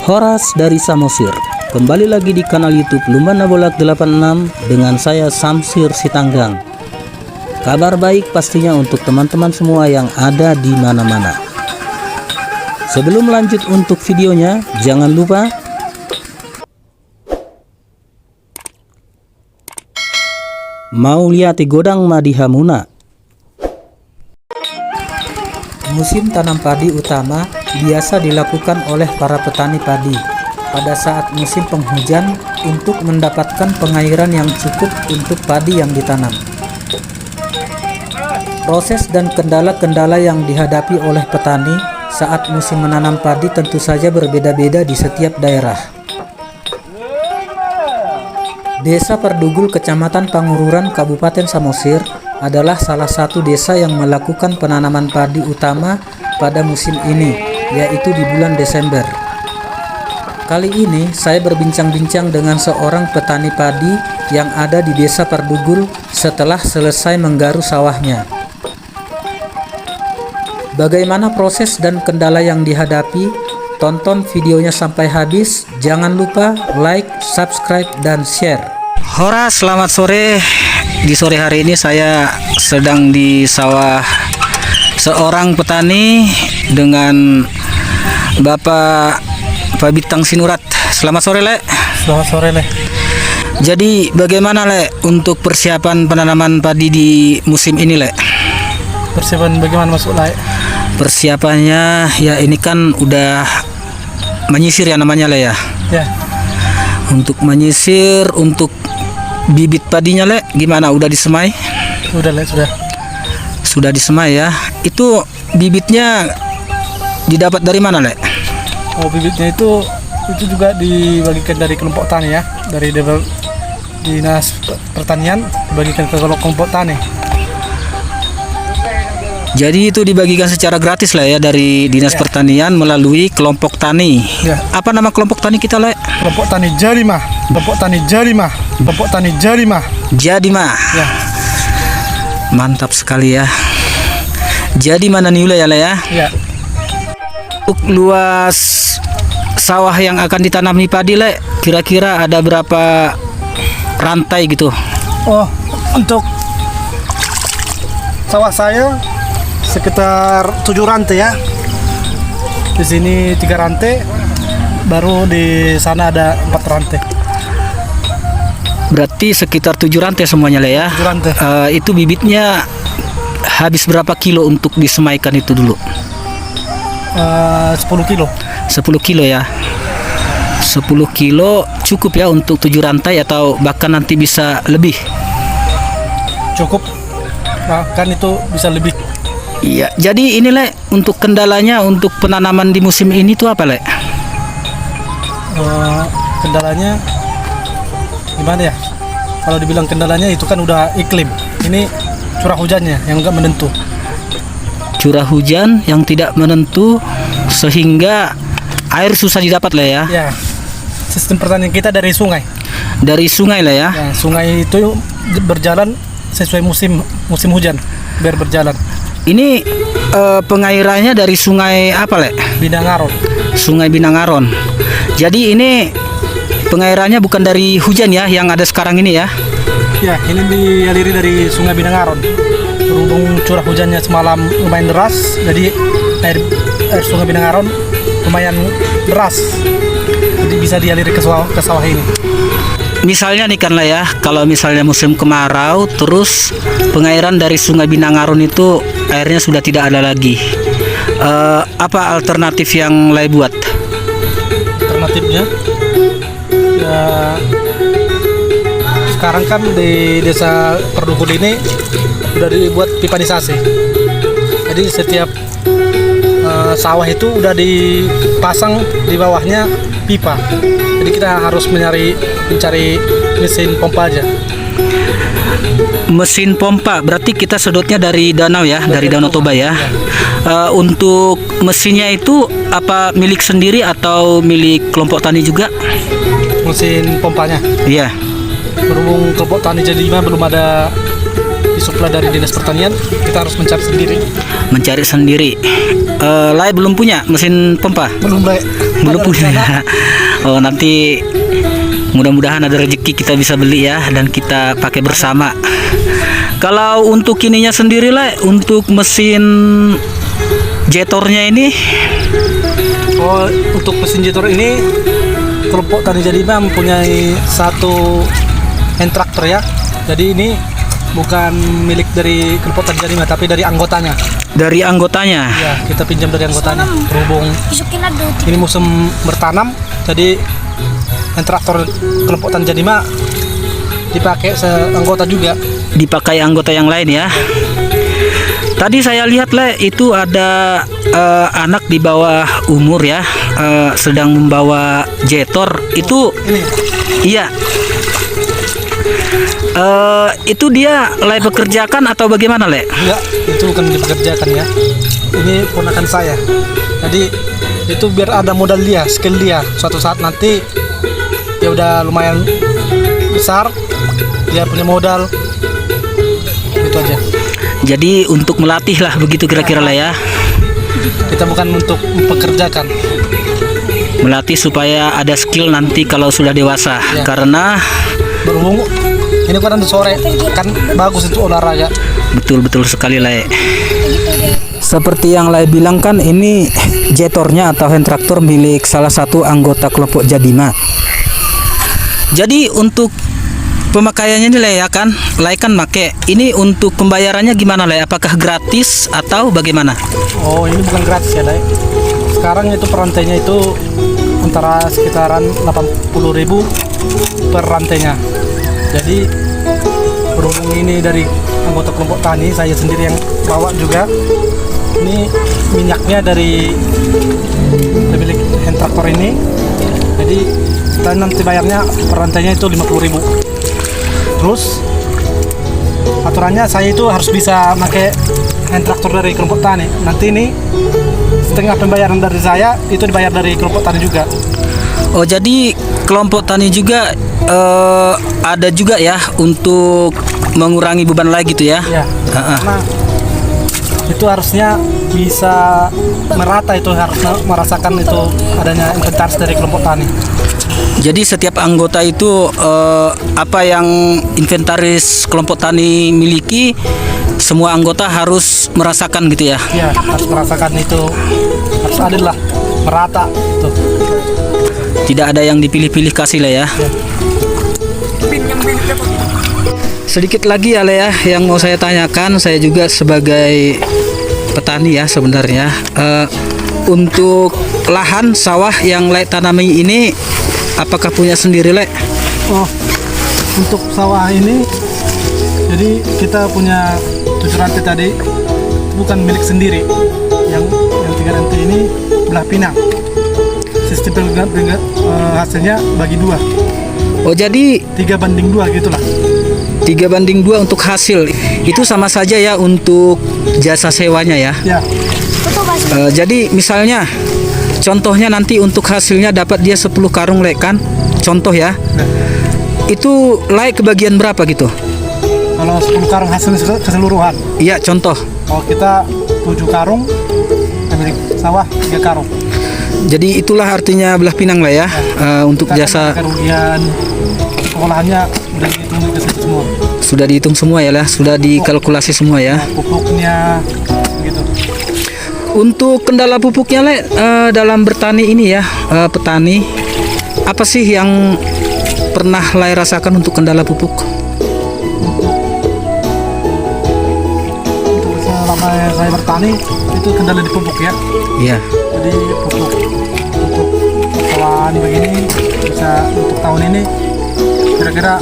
Horas dari Samosir. Kembali lagi di kanal YouTube Lumban Nabolak 86 dengan saya Samsir Sitanggang. Kabar baik pastinya untuk teman-teman semua yang ada di mana-mana. Sebelum lanjut untuk videonya, jangan lupa mau lihat godang Madihamuna. Musim tanam padi utama biasa dilakukan oleh para petani padi pada saat musim penghujan untuk mendapatkan pengairan yang cukup untuk padi yang ditanam. Proses dan kendala-kendala yang dihadapi oleh petani saat musim menanam padi tentu saja berbeda-beda di setiap daerah. Desa Perdugul, Kecamatan Pangururan, Kabupaten Samosir adalah salah satu desa yang melakukan penanaman padi utama pada musim ini, yaitu di bulan Desember. Kali ini saya berbincang-bincang dengan seorang petani padi yang ada di Desa Perdugul setelah selesai menggaruk sawahnya. Bagaimana proses dan kendala yang dihadapi? Tonton videonya sampai habis. Jangan lupa like, subscribe, dan share. Horas, selamat sore. Di sore hari ini saya sedang di sawah seorang petani dengan Bapak Pabitang Sinurat. Selamat sore, Le. Selamat sore, Le. Jadi bagaimana, Le, untuk persiapan penanaman padi di musim ini, Le? Persiapan bagaimana masuk, Le? Persiapannya ya ini kan udah menyisir ya namanya, Le, ya. Ya. Untuk menyisir, untuk bibit padinya, Le, gimana? Udah disemai? Udah, Le, sudah. Sudah disemai ya. Itu bibitnya didapat dari mana, Le? Oh, bibitnya itu juga dibagikan dari kelompok tani ya, dari Dinas Pertanian dibagikan ke kelompok tani. Jadi itu dibagikan secara gratis, lah ya, dari Dinas Pertanian melalui kelompok tani. Ya. Apa nama kelompok tani kita, Le? Kelompok tani Jarimah. Kelompok tani Jarimah. Kelompok tani Jarimah. Jadimah. Ya. Mantap sekali ya. Jadi mana nih, Le, ya, Le, ya? Ya. Untuk luas sawah yang akan ditanami padi, Le, kira-kira ada berapa rantai gitu? Oh, untuk sawah saya sekitar 7 rantai ya. Di sini 3 rantai, baru di sana ada 4 rantai. Berarti sekitar 7 rantai semuanya, Le, ya. 7 rantai. Itu bibitnya habis berapa kilo untuk disemaikan itu dulu? 10 kilo. 10 kilo ya. 10 kilo cukup ya untuk 7 rantai atau bahkan nanti bisa lebih? Cukup. Bahkan itu bisa lebih. Iya, jadi ini, Le, untuk kendalanya untuk penanaman di musim ini tuh apa, Le? Kendalanya gimana ya? Kalau dibilang kendalanya itu kan udah iklim. Ini curah hujannya yang enggak menentu. Curah hujan yang tidak menentu sehingga air susah didapat, Le, ya. Ya. Sistem pertanian kita dari sungai. Dari sungai, Le, ya. Ya, sungai itu berjalan sesuai musim hujan biar berjalan. Ini pengairannya dari sungai apa, Le? Binangaron. Sungai Binangaron. Jadi ini pengairannya bukan dari hujan ya yang ada sekarang ini ya? Ya, ini dialiri dari sungai Binangaron. Berhubung curah hujannya semalam lumayan deras, jadi air sungai Binangaron lumayan deras. Jadi bisa dialiri ke sawah ini. Misalnya nih kan, lah ya, kalau misalnya musim kemarau terus pengairan dari sungai Binangaron itu airnya sudah tidak ada lagi, apa alternatif yang lain buat? Alternatifnya ya, sekarang kan di Desa Perdugul ini udah dibuat pipanisasi. Jadi setiap sawah itu udah dipasang di bawahnya pipa. Jadi kita harus mencari mesin pompa aja. Mesin pompa berarti kita sedotnya dari danau ya, dari Danau Toba ya. Untuk mesinnya itu apa milik sendiri atau milik kelompok tani juga? Mesin pompanya? Iya. Berhubung kelompok tani Jadimah belum ada disuplai dari Dinas Pertanian, kita harus mencari sendiri. Lai belum punya mesin pompa? Belum, Lai. Ada punya. rencana. Oh, nanti mudah-mudahan ada rezeki kita bisa beli ya dan kita pakai bersama. Kalau untuk ininya sendiri lah, untuk mesin jetornya ini, Oh, untuk mesin jetor ini kelompok Tani Jadima mempunyai satu hand tractor ya. Jadi ini bukan milik dari kelompok Tani Jadima tapi dari anggotanya. dari anggotanya. Ya, kita pinjam dari anggotanya. Berhubung ini musim bertanam, jadi hand traktor kelompok Tani Jadima dipakai seanggota juga. Dipakai anggota yang lain ya. Tadi saya lihat Le, itu ada anak di bawah umur ya, sedang membawa jetor. Itu Ini iya. Itu dia Le pekerjakan atau bagaimana Le? enggak, itu bukan dipekerjakan ya. Ini ponakan saya. Jadi itu biar ada modal dia, skill dia. Suatu saat nanti dia udah lumayan besar, dia punya modal. Itu aja. Jadi untuk melatih lah begitu kira-kira lah ya. Kita bukan untuk mempekerjakan. Melatih supaya ada skill nanti kalau sudah dewasa. Ya. Karena Berhubung ini kan sore kan bagus untuk olahraga. betul-betul sekali Le. Seperti yang Le bilang kan ini jetornya atau hand traktor milik salah satu anggota kelompok Jadima. Jadi untuk pemakaiannya ini Le ya kan, Le kan make. Ini untuk pembayarannya gimana Le? Apakah gratis atau bagaimana? Oh, ini bukan gratis ya, Dai. Sekarang itu perantainya itu antara sekitaran 80.000 per rantainya. Jadi berhubung ini dari anggota kelompok tani, saya sendiri yang bawa juga. Ini minyaknya dari pemilik hand traktor ini. Jadi kita nanti bayarnya per rantainya itu 50.000. Terus aturannya saya itu harus bisa pakai hand traktor dari kelompok tani. Nanti ini setengah pembayaran dari saya itu dibayar dari kelompok tani juga. Oh, jadi kelompok tani juga ada juga ya untuk mengurangi beban lagi gitu ya? Ya, karena itu harusnya bisa merata, itu harus merasakan itu adanya inventaris dari kelompok tani. Jadi setiap anggota itu apa yang inventaris kelompok tani miliki, semua anggota harus merasakan gitu ya? Ya, harus merasakan itu, harus adil lah, merata tuh. Tidak ada yang dipilih-pilih kasih lah ya. Sedikit lagi ya Le ya, yang mau saya tanyakan, saya juga sebagai petani ya sebenarnya. Untuk lahan sawah yang Le tanami ini, apakah punya sendiri Le? Oh, untuk sawah ini, jadi kita punya 7 rantai tadi, bukan milik sendiri. Yang 3 rantai ini belah pinang. Sistem hasilnya bagi 2. Oh, jadi 3:2 gitulah. 3:2 untuk hasil. Itu sama saja ya untuk jasa sewanya ya. Ya, Jadi misalnya contohnya nanti untuk hasilnya dapat dia 10 karung Le kan? Contoh ya. nah, Itu Le kebagian berapa gitu? kalau 10 karung hasil keseluruhan. Iya, contoh. Kalau kita 7 karung, milik sawah 3 karung. Jadi itulah artinya belah pinang lah ya, untuk Kita jasa kan kerugian pengolahannya udah dihitung ke situ semua. sudah dihitung semua ya lah, sudah dikalkulasi semua ya. Pupuknya gitu. Untuk kendala pupuknya Le, dalam bertani ini ya, petani, apa sih yang pernah Le rasakan untuk kendala pupuk? Untuk selama saya bertani itu kendala di pupuk ya. Iya. Jadi pupuk untuk persoalan begini bisa untuk tahun ini kira-kira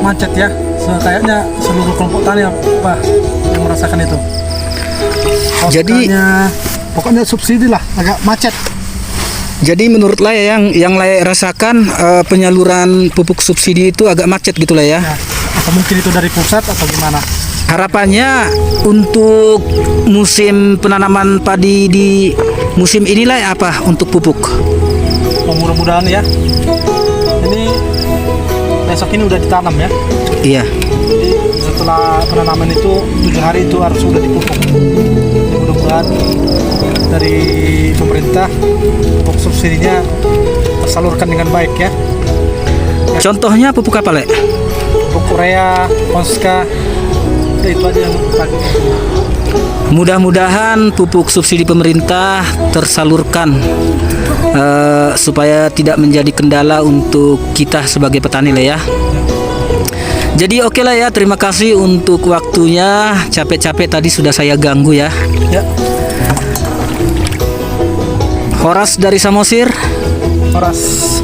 macet ya. Kayaknya seluruh kelompok tani apa yang merasakan itu. Jadi- pokoknya subsidi lah agak macet. Jadi menurut Le yang Le rasakan, penyaluran pupuk subsidi itu agak macet gitu lah ya. Ya, atau mungkin itu dari pusat atau gimana? Harapannya untuk musim penanaman padi di musim inilah apa untuk pupuk? Oh, mudah-mudahan ya. Ini besok ini udah ditanam ya. Iya. Jadi setelah penanaman itu 7 hari itu harus sudah dipupuk. Jadi mudah-mudahan mudah-mudahan dari pemerintah pupuk subsidinya tersalurkan dengan baik ya. Contohnya pupuk apa, Le? Pupuk urea, Ponska, itu aja yang pakai. Mudah-mudahan pupuk subsidi pemerintah tersalurkan supaya tidak menjadi kendala untuk kita sebagai petani, Le ya. Jadi oke lah ya, terima kasih untuk waktunya. Capek-capek tadi sudah saya ganggu ya. Ya, Horas dari Samosir. Horas.